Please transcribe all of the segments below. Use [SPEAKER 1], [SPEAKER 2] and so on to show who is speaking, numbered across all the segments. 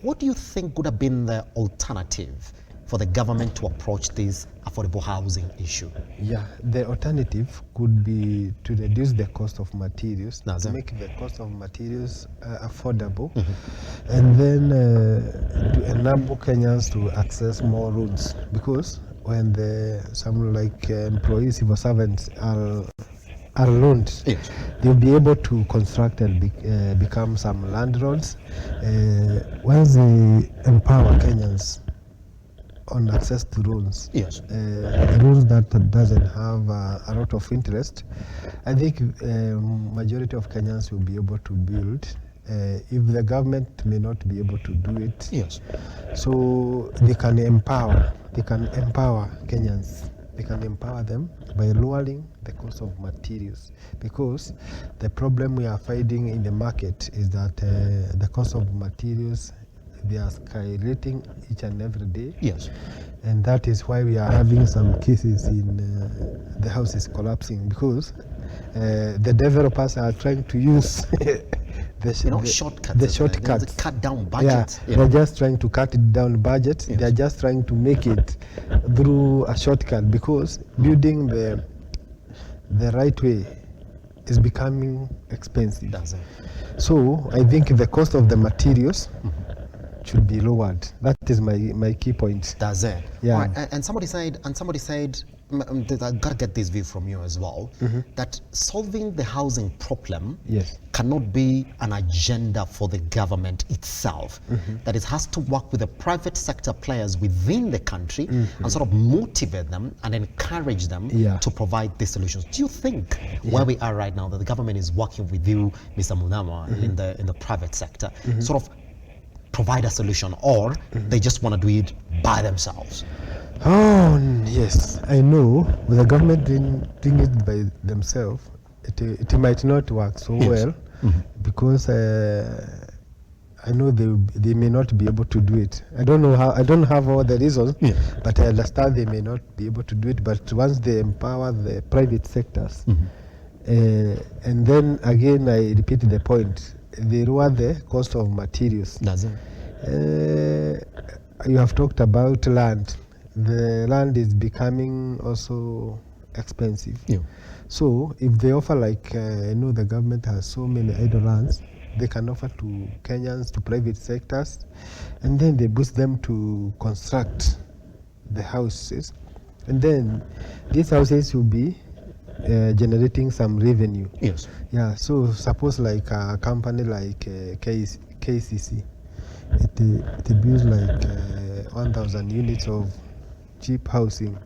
[SPEAKER 1] what do you think would have been the alternative for the government to approach this affordable housing issue?
[SPEAKER 2] Yeah, the alternative could be to reduce the cost of materials, to make the cost of materials affordable, and then to enable Kenyans to access more loans, because when some employees, civil servants are loaned,
[SPEAKER 1] yes,
[SPEAKER 2] they'll be able to construct and become some landlords. Once they empower Kenyans on access to loans,
[SPEAKER 1] yes,
[SPEAKER 2] loans that doesn't have a lot of interest, I think majority of Kenyans will be able to build. If the government may not be able to do it,
[SPEAKER 1] yes,
[SPEAKER 2] so they can empower Kenyans. They can empower them by lowering the cost of materials, because the problem we are finding in the market is that the cost of materials, they are skyrocketing each and every day.
[SPEAKER 1] yes,
[SPEAKER 2] and that is why we are having some cases in the houses collapsing, because the developers are trying to use shortcuts.
[SPEAKER 1] Cut down budgets.
[SPEAKER 2] Yeah, they're just trying to cut it down budget.
[SPEAKER 1] Yes.
[SPEAKER 2] They're just trying to make it through a shortcut, because building the right way is becoming expensive.
[SPEAKER 1] That's it.
[SPEAKER 2] So I think the cost of the materials should be lowered. That is my key point.
[SPEAKER 1] That's it.
[SPEAKER 2] Yeah.
[SPEAKER 1] All right. And somebody said, I gotta get this view from you as well, that solving the housing problem cannot be an agenda for the government itself. That it has to work with the private sector players within the country and sort of motivate them and encourage them to provide these solutions. Do you think where we are right now, that the government is working with you, Mr. Muthama, in the private sector, sort of provide a solution, or they just want to do it by themselves?
[SPEAKER 2] Oh, yes. I know with the government doing it by themselves, it might not work so well, because I know they may not be able to do it. I don't know how. I don't have all the reasons, but I understand they may not be able to do it. But once they empower the private sectors, and then again, I repeat the point, they lower the cost of materials.
[SPEAKER 1] That's it.
[SPEAKER 2] You have talked about land. The land is becoming also expensive. So if they offer, I know the government has so many idle lands, they can offer to Kenyans, to private sectors, and then they boost them to construct the houses. And then these houses will be generating some revenue.
[SPEAKER 1] Yes.
[SPEAKER 2] Yeah, so suppose like a company like KCC, it builds 1,000 units of cheap housing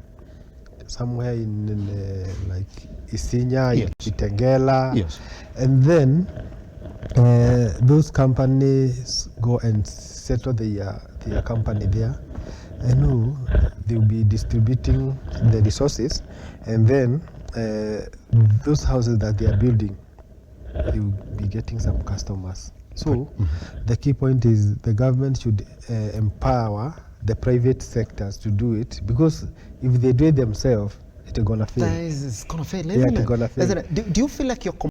[SPEAKER 2] somewhere in Isinya, Kitengela, and then those companies go and settle their company there. I know they will be distributing the resources, and then those houses that they are building, they will be getting some customers. So the key point is the government should empower the private sectors to do it, because if they do it themselves, it's gonna fail.
[SPEAKER 1] It's gonna fail,
[SPEAKER 2] isn't it? It's gonna fail.
[SPEAKER 1] Do you feel like you're